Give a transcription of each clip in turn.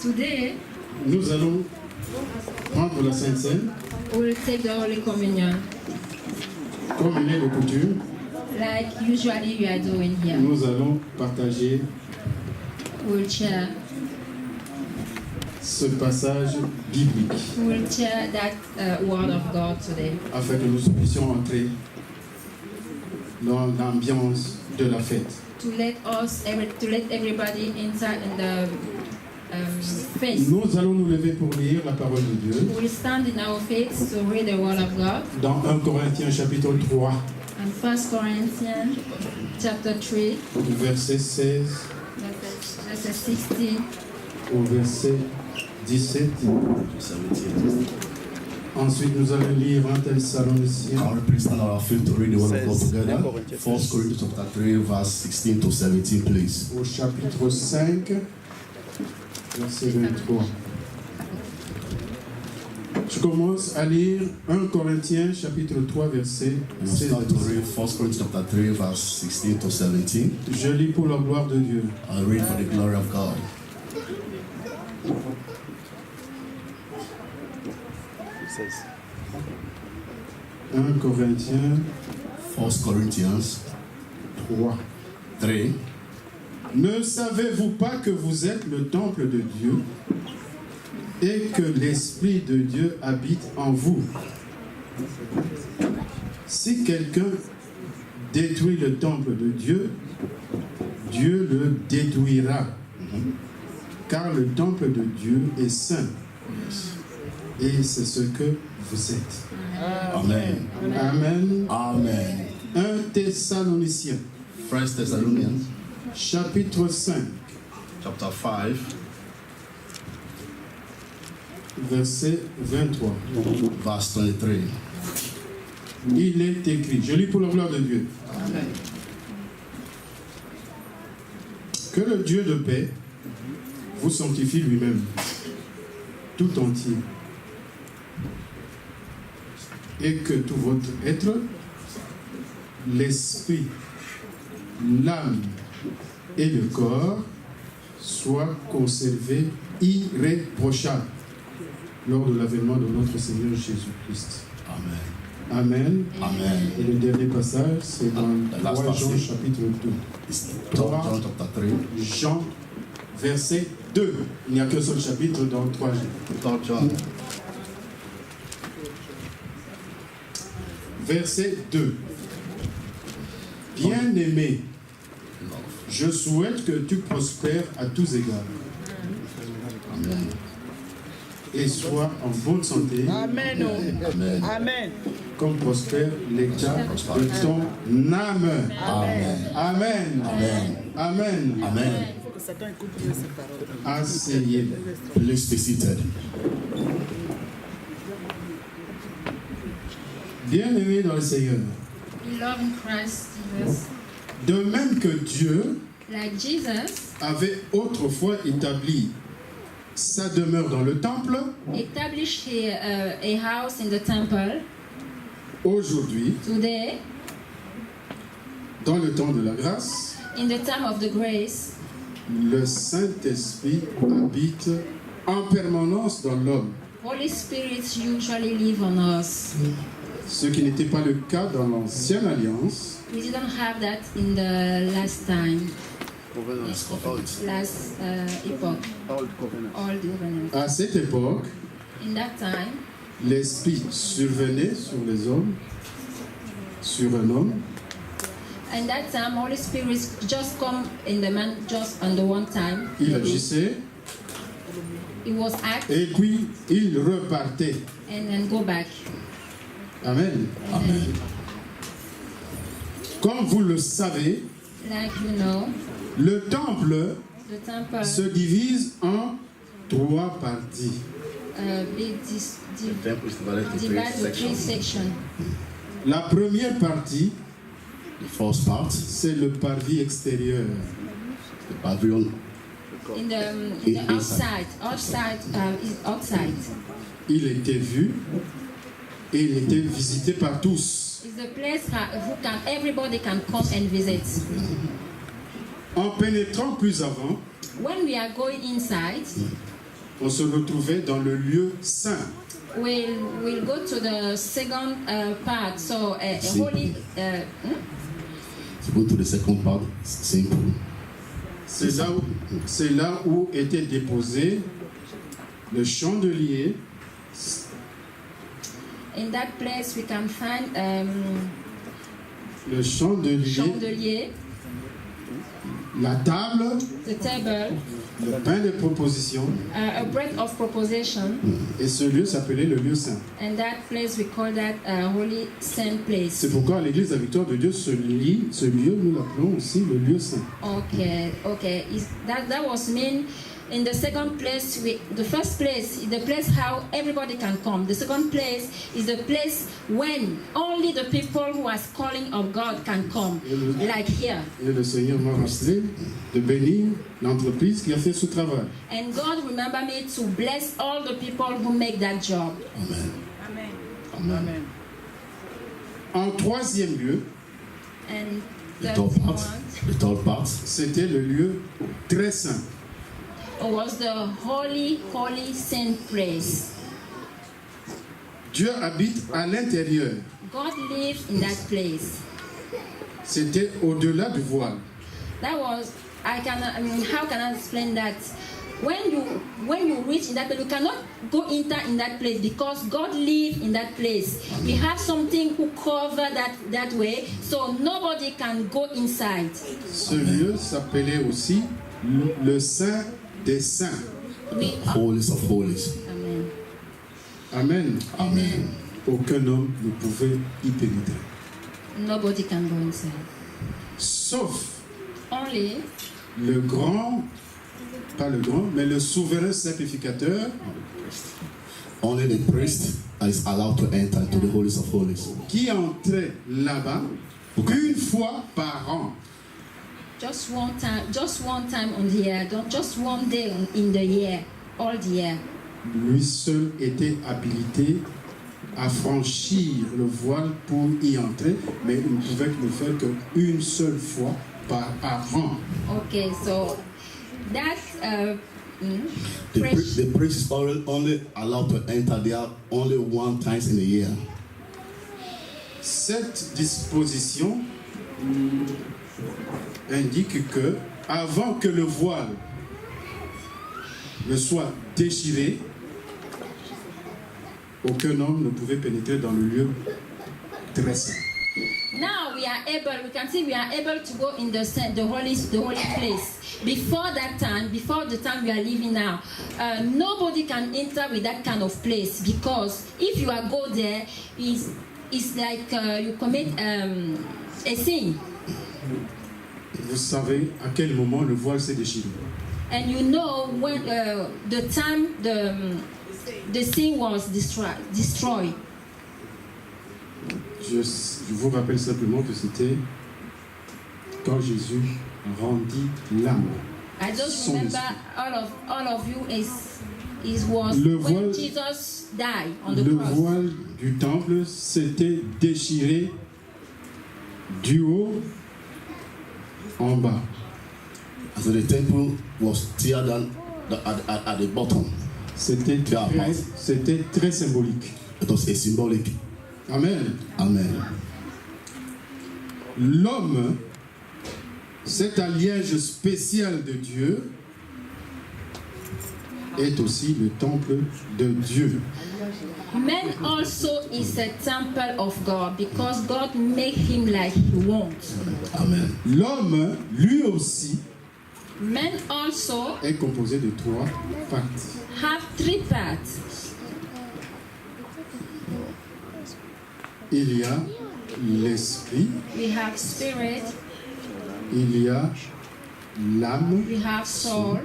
Today, nous allons prendre la Sainte Seine, we will take the Holy Communion, comme il est de coutume. like usually we are doing here. Nous allons partager We will share ce passage biblique we will share that word of God today, afin que nous puissions entrer dans l'ambiance de la fête. to let everybody inside in the faith. Nous allons nous lever pour lire la parole de Dieu We will stand in our faith to read the word of God. dans 1 Corinthiens chapitre 3, And 1 Corinthians chapter 3, verset 16 verses 16 au verset 17. Ensuite, nous allons lire 1 Thessaloniciens Can we please stand on our feet to read the word of God together? 1 Corinthians chapter 3, verse 16 to 17, please. au chapitre 5, verset 23. Je commence à lire 1 Corinthiens chapitre 3, verset We 16. start to read 1 Corinthians chapter 3, verse 16 to 17. Je lis pour la gloire de Dieu. I read for the glory of God. « 1 Corinthiens 1 Corinthians 3. 3. Ne savez-vous pas que vous êtes le temple de Dieu et que l'Esprit de Dieu habite en vous? Si quelqu'un détruit le temple de Dieu, Dieu le détruira. Car le temple de Dieu est saint. Et c'est ce que vous êtes. Amen. Amen. Amen. 1 Thessaloniciens, 1 Thessalonians chapitre 5, chapter 5, verset 23. verse 23. Il est écrit, je lis pour la gloire de Dieu. Amen. Que le Dieu de paix vous sanctifie lui-même, tout entier, et que tout votre être, l'esprit, l'âme et le corps soient conservés irréprochables lors de l'avènement de notre Seigneur Jésus-Christ. Amen. Amen. Amen. Et le dernier passage, c'est dans The last 3 Jean passage. chapitre 2. It's 3 John chapter 3. Jean, verset 2. Il n'y a qu'un seul chapitre dans 3 Jean. 3 John. Verset 2. Bien-aimé, je souhaite que tu prospères à tous égards Amen. et sois en bonne santé, Amen. Amen. Amen. comme prospère l'état de ton âme. Amen. Amen. Amen. Amen. Amen. Il faut que Satan écoute bien ces paroles. Asseyez. Please be seated. Bien-aimé dans le Seigneur, Beloved in Christ Jesus, de même que Dieu like Jesus avait autrefois établi sa demeure dans le temple, established a house in the temple, aujourd'hui, today, dans le temps de la grâce, in the time of the grace, le Saint-Esprit habite en permanence dans l'homme, Holy Spirit usually live on us. ce qui n'était pas le cas dans l'Ancienne Alliance, We didn't have that in the last time, last epoch, old covenant. à cette époque, In that time, l'Esprit survenait sur les hommes, sur un homme, in that time, Holy Spirit just come in the man just on the one time. il agissait, It was act et puis il repartait. and then go back. Amen. Amen. Comme vous le savez, Like you know, le temple the temple se divise en 3 parties. Temple is divided into 3 divided to 3 sections. sections. La première partie, The first part, c'est le parvis extérieur. the pavilion, In the outside, is outside. Il était vu et il était visité par tous. It's the place everybody can come and visit. En pénétrant plus avant, When we are going inside, on se retrouvait dans le lieu saint. We'll go to the second part. So a See. holy. To go to the second part, simple. C'est là où était déposé le chandelier. In that place, we can find Le chandelier, la table, the table, le pain de proposition, a bread of proposition, et ce lieu s'appelait le lieu saint. and that place we call that holy saint place. C'est pourquoi à l'église de la Victoire de Dieu, ce lieu, nous l'appelons aussi le lieu saint. Okay. That was mean. In the second place, the first place is the place how everybody can come. The second place is the place when only the people who are calling of God can come, like here. Et le Seigneur m'a rappelé de bénir l'entreprise qui a fait ce travail. And God remember me to bless all the people who make that job. Amen. Amen. Amen. En troisième lieu, And The that third part, c'était le lieu très saint. was the holy saint place. Dieu habite à l'intérieur. God lived in that place. C'était au-delà du voile. That was, how can I explain that? When you reach in that place, you cannot go enter in that place because God lives in that place. We have something who cover that way, so nobody can go inside. Ce lieu s'appelait aussi le Saint des Saints. holies of holies. Amen. Amen. Amen. Aucun homme ne pouvait y pénétrer. Nobody can go inside. Sauf Only le grand, pas le grand, mais le souverain sacrificateur Only the priest is allowed to enter into the holies of holies. qui entrait là-bas une fois par an. just one time on the year, just one day in the year, all the year. Lui seul était habilité à franchir le voile pour y entrer, mais il ne pouvait le faire qu'une seule fois par an. Okay, so that The priest is only allowed to enter there only one time in a year. Cette disposition indique que avant que le voile ne soit déchiré, aucun homme ne pouvait pénétrer dans le lieu très saint. now we can see we are able to go in the holy place. Before the time we are living now, nobody can enter with that kind of place, because if you are go there, it's like you commit a sin. Vous savez à quel moment le voile s'est déchiré. And you know when the time the sin was destroyed. Je vous rappelle simplement que c'était quand Jésus rendit l'âme. I just Son remember esprit. all of you was Le when voile- Jesus died on the Le cross. voile du temple s'était déchiré du haut en bas. So the temple was teared down at the bottom. C'était très symbolique. It was a symbolic. Amen. Amen. L'homme, cet alliage spécial de Dieu, est aussi le temple de Dieu. Man also is a temple of God, because God made him like he wants. Amen. L'homme, lui aussi, Man also est composé de trois parties. have three parts. Il y a l'esprit, We have spirit, il y a l'âme, we have soul,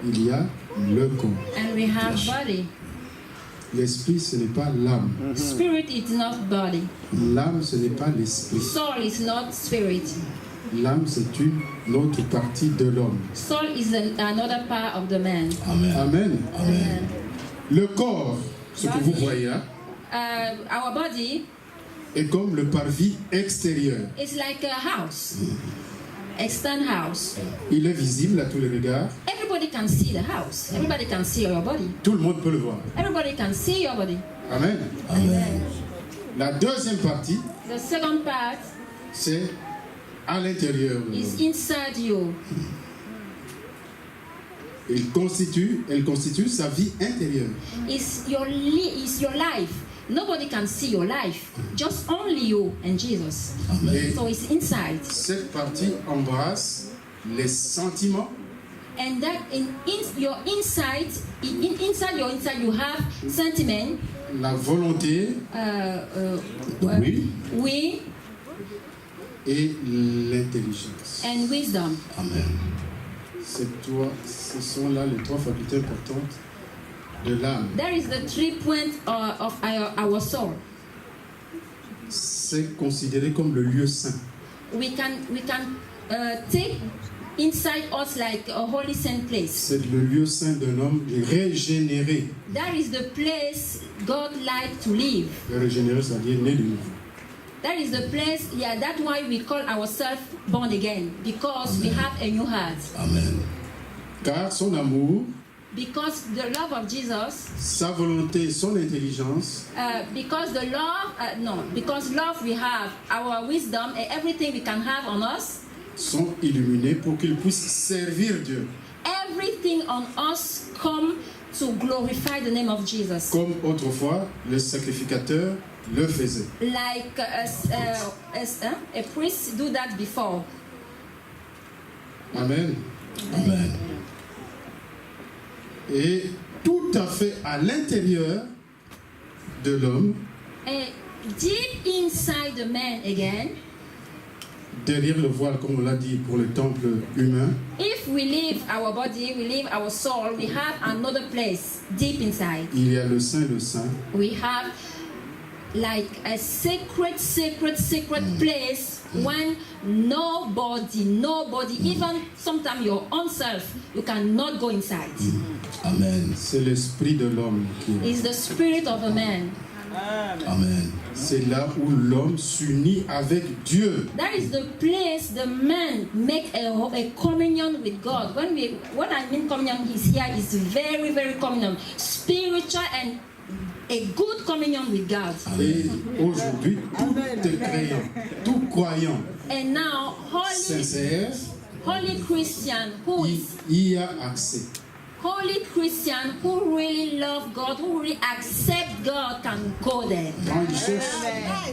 il y a le corps. and we have body. L'esprit, ce n'est pas l'âme. Spirit is not body. L'âme, ce n'est pas l'esprit. Soul is not spirit. L'âme, c'est une autre partie de l'homme. Soul is another part of the man. Amen. Amen. Amen. Le corps, ce que vous voyez là, Our body est comme le parvis extérieur. is like a house. external house. Il est visible à tous les regards. Everybody can see the house. Everybody can see your body. Tout le monde peut le voir. Everybody can see your body. Amen. Amen. La deuxième partie, The second part c'est à l'intérieur de is l'homme. inside you. Elle constitue sa vie intérieure. Is your life. Nobody can see your life. Just only you and Jesus. Et So it's inside. cette partie embrasse les sentiments, And that your inside, inside you have sentiment, la volonté Oui. will, et l'intelligence. and wisdom. Amen. Ce sont là les trois facultés importantes de l'âme. That is the 3 points of our soul. C'est considéré comme le lieu saint. We can take inside us like a holy saint place. C'est le lieu saint d'un homme régénéré. That is the place God likes to live. Le régénéré, c'est-à-dire né de nouveau. That is the place, yeah, that's why we call ourselves born again, because we have a new heart. Amen. Car son amour, Because the love of Jesus, sa volonté, son intelligence because love we have, our wisdom and everything we can have on us, sont illuminés pour qu'ils puissent servir Dieu. everything on us come to glorify the name of Jesus. Comme autrefois, le sacrificateur le faisait. Like a priest do that before. Amen. Amen. Et tout à fait à l'intérieur de l'homme, And deep inside the man again, derrière le voile, comme on l'a dit, pour le temple humain, if we leave our body, we leave our soul, we have another place deep inside. il y a le Saint, We have like a sacred place when nobody, even sometimes your own self, you cannot go inside. Amen. c'est l'esprit de l'homme qui est. It's the spirit of a man. Amen. C'est là où l'homme s'unit avec Dieu. That is the place the man make a communion with God. When I mean communion is here is very, very communion, spiritual and a good communion with God. Et aujourd'hui, tout est croyant, tout croyant And now, sincère, holy Christian who il is y a accès. holy Christian who really love God, who really accept God, can go there. Quand il cherche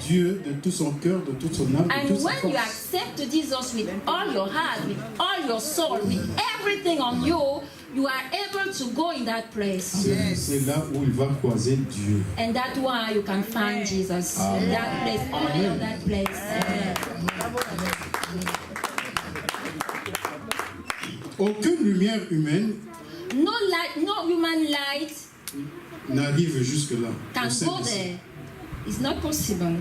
Dieu de tout son cœur, de toute son âme, de And toute sa when you force. accept Jesus with all your heart, with all your soul, with everything on you, you are able to go in that place. C'est là où il va croiser Dieu. And that's why you can find Jesus in that place, only in that place. Aucune lumière humaine No light, no human light n'arrive jusque-là. can au sein go de ça. there. It's not possible.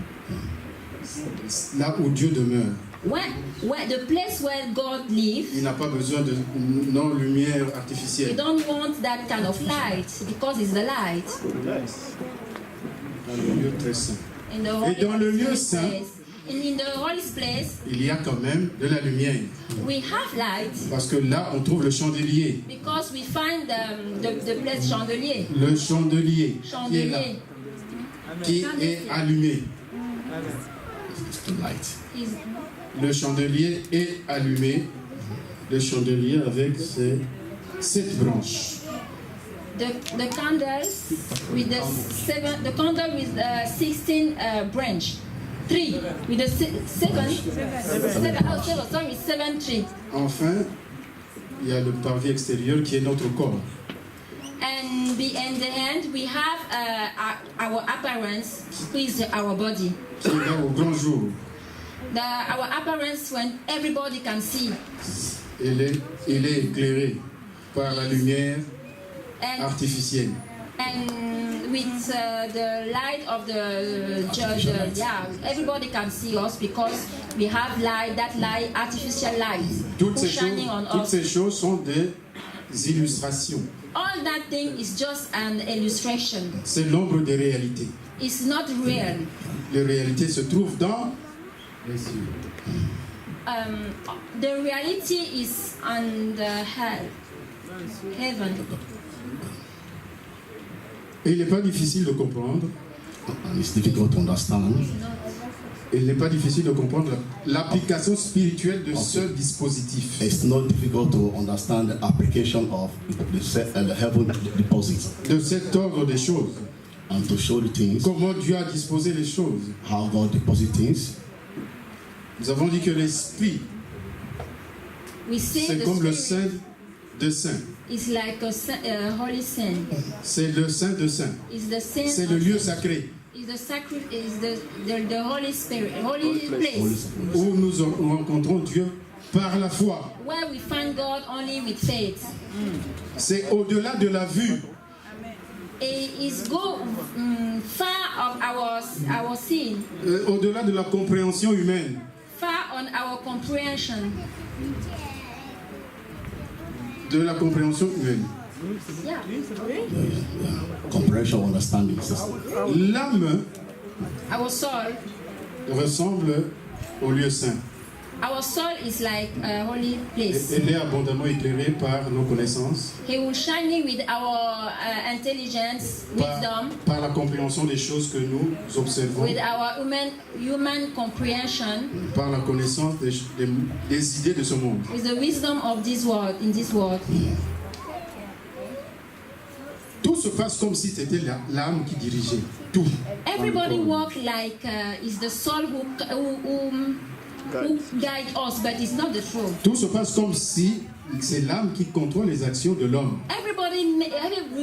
Là où Dieu demeure. Where the place where God lives, Il n'a pas besoin de non-lumière you artificielle. don't want that kind of light because it's the light. Dans le lieu très saint. In the Et dans le lieu holy saint, place, in the holy place, il y a quand même de la lumière. we have light Parce que là, on trouve le chandelier. because we find the place chandelier. Le chandelier qui est là, Chandelier qui est allumé. The light. is Le chandelier est allumé. Le chandelier avec ses 7 branches. the candles with the candle with 16 branch. 3 with the 7 tree. Enfin, il y a le parvis extérieur qui est notre corps. And in the end, we have our appearance, who is our body. Qui est là au grand jour. Our appearance when everybody can see. Il est éclairé par la lumière And, artificielle. and with the light of the judge, everybody can see us because we have light, that light, artificial light, who's shining on Toutes us. ces choses sont des illustrations. All that thing is just an illustration. C'est l'ombre des réalités. It's not real. Les réalités se trouvent dans les cieux. the reality is on the heaven. Et il n'est pas difficile de comprendre. And it's difficult to understand. Il n'est pas difficile de comprendre l'application spirituelle de ce dispositif. It's not difficult to understand the application of the heaven deposits De cet ordre des choses. and to show the things, Comment Dieu a disposé les choses. how God deposits things. Nous avons dit que l'esprit, We say c'est the comme le spirit Saint de Saints. is like a holy sin. C'est le Saint de Saints. It's the sin. C'est le of lieu sin. sacré Is the sacred is the Holy Spirit, holy place où nous rencontrons Dieu par la foi. where we find God only with faith. C'est au-delà de la vue. It is go far of our sin, Au-delà de la compréhension humaine. far on our comprehension. De la compréhension humaine. Yeah. Comprehension, understanding system. L'âme Our soul, ressemble au lieu saint. our soul is like a holy place. Elle est abondamment éclairée par nos connaissances, He will shine it with our intelligence, wisdom, par la compréhension des choses que nous observons, with our human comprehension, par la connaissance des idées de ce monde. with the wisdom of this world, in this world. Tout se passe comme si c'était l'âme qui dirigeait. Tout. Everybody walk like it's the soul who guide us, but it's not the truth. Tout se passe comme si c'est l'âme qui contrôle les actions de l'homme.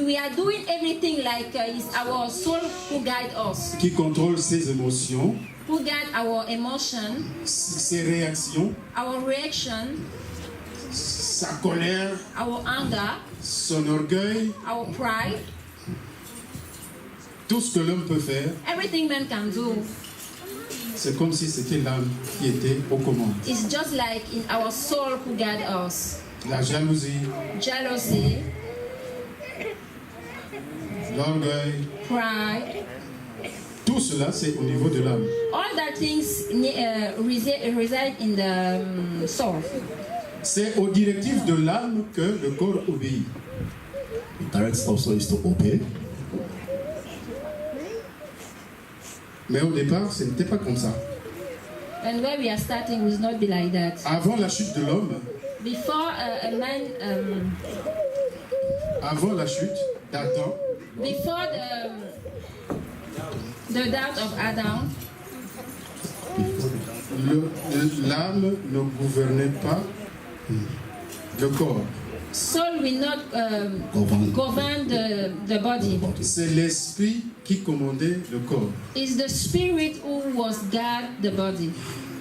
We are doing everything like it's our soul who guide us, Qui contrôle ses émotions, who guide our emotion, ses réactions, our reaction, sa colère, our anger, son orgueil, our pride, tout ce que l'homme peut faire. everything man can do. C'est comme si c'était l'âme qui était aux commandes. It's just like in our soul who guide us. La jalousie, Jealousy, l'orgueil, pride, tout cela c'est au niveau de l'âme. all that things reside in the soul. C'est aux directives de l'âme que le corps obéit. The direct also is to obey. Mais au départ, ce n'était pas comme ça. And where we are starting will not be like that. Avant la chute de l'homme, Before a man, avant la chute d'Adam, before the death of Adam, l'âme ne gouvernait pas le corps. soul will not govern the body. C'est l'esprit qui commandait le corps. It's the spirit who was guard the body.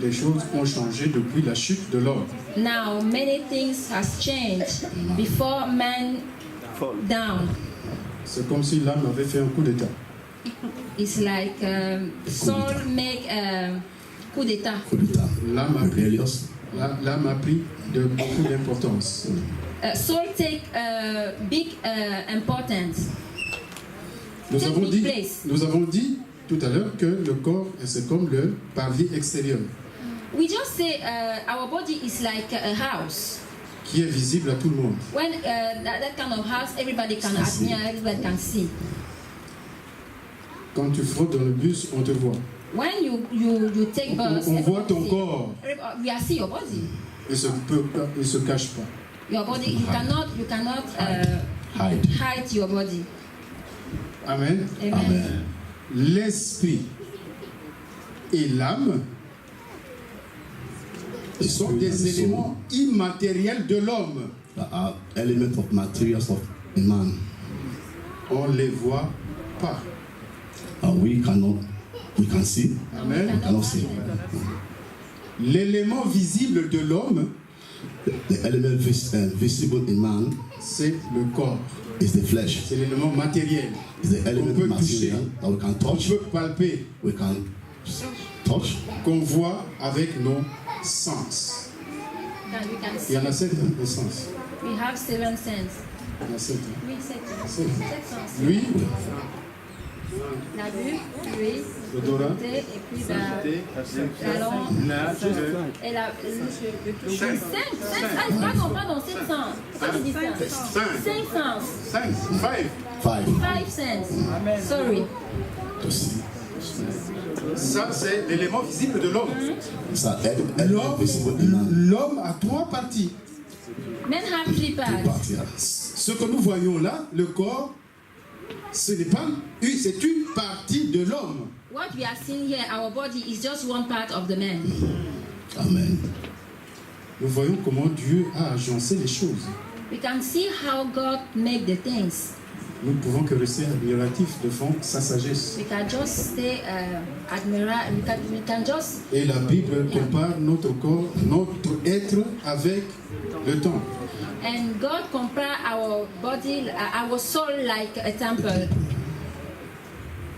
Les choses ont changé depuis la chute de l'homme. Now many things has changed before man down. C'est comme si l'âme avait fait un coup d'état. It's like soul make a coup d'état. Coup d'état. L'âme a pris, Rebellious. l'âme a pris beaucoup d'importance. Soul take big importance. Nous Take avons big dit, place. nous avons dit tout à l'heure que le corps, c'est comme le parvis extérieur, We just say our body is like a house. qui est visible à tout le monde. When that kind of house, everybody can admire, everybody can see. Quand tu frottes dans le bus, on te voit. When you take bus, On voit everybody ton see. corps. We are see your body. Il se cache pas. Your body, you cannot Hide. hide your body. Amen. Amen. Amen. L'esprit et l'âme sont des éléments immatériels de l'homme. There are elements of materials of a man. On ne les voit pas. We can see. Amen. We cannot see. L'élément visible de l'homme, The element visible in man c'est le corps. is the flesh. C'est l'élément matériel. Is the element peut toucher. material that we can On touch. peut palper, We can touch. qu'on voit avec nos sens. That we can Il see. y en a 7 les sens. We have 7 senses. Il y en a 7. We 7 Sept. senses. Lui, La vue, oui. l'odorat, Et puis la langue. Et la. 5. Pardon, 7 sens. Pourquoi tu dis ça? 5 sens. 5, 5. 5 sens. Sorry. To see. Ça, c'est l'élément visible de l'homme. Ça aide visible in man. L'homme a 3 parties. Men have 3 Two parts. parts, yeah. Ce que nous voyons là, le corps, ce n'est pas c'est une partie de l'homme. What we are seeing here, our body, is just one part of the man. Amen. Nous voyons comment Dieu a agencé les choses. We can see how God made the things. Nous ne pouvons que rester admiratifs devant sa sagesse. We can just stay admiral. We can just. Et la Bible compare notre corps, notre être avec le temple. And God compare our body, our soul, like a temple.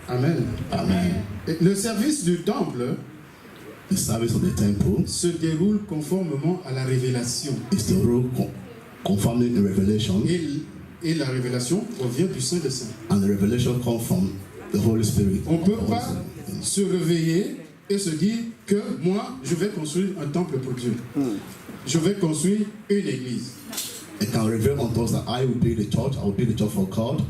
Amen. Amen. Et le service du temple The service of the temple se déroule conformément à la révélation. is the rule confirming the revelation, Et la révélation provient du Saint des Saints. and the revelation comes from the Holy Spirit. On ne peut pas se réveiller et se dire que moi, je vais construire un temple pour Dieu. Je vais construire une église. It can reveal unto us that I will build a church, I will build a church for God.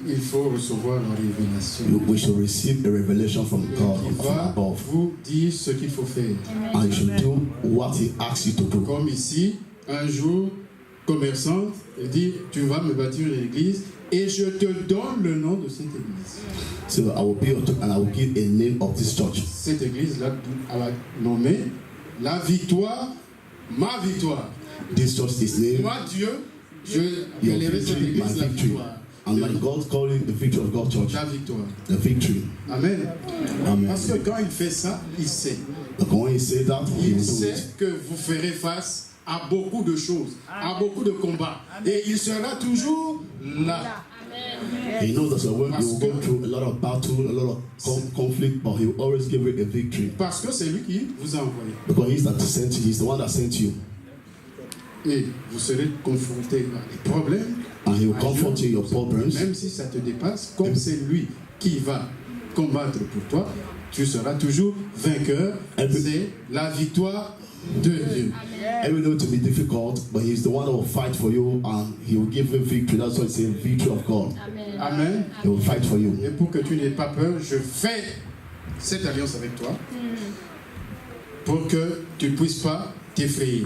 Il faut recevoir la révélation. We should receive a revelation from God, Qui from va above. vous dire ce qu'il faut faire. And you should do what He asks you to do. Comme ici, un jour, commerçante, il dit, tu vas me bâtir une église et je te donne le nom de cette église. So I will build and I will give a name of this church. Cette église-là, elle a nommé la victoire, ma victoire. This church is named Moi, Dieu, je Your appellerai cette Victory, église my la victory. victoire. And my God called it the victory of God church. La victoire. The victory. Amen. Amen. Parce que quand il fait ça, il sait. But when He said that, He Il will do sait it. que vous ferez face à beaucoup de choses, à beaucoup de combats. Et il sera toujours là. He knows that you will go through a lot of battle, a lot of conflict, but He will always give you a victory. Parce que c'est lui qui vous a envoyé. Because He's the one that sent you. Et vous serez confronté à des problèmes. And He will comfort you your problems. Même si ça te dépasse, comme c'est lui qui va combattre pour toi, tu seras toujours vainqueur. C'est la victoire de Dieu. Every know to be difficult, but He's the one that will fight for you and He will give you victory. That's why it's a victory of God. Amen. He will fight for you. Et pour que tu n'aies pas peur, je fais cette alliance avec toi pour que tu ne puisses pas t'effrayer.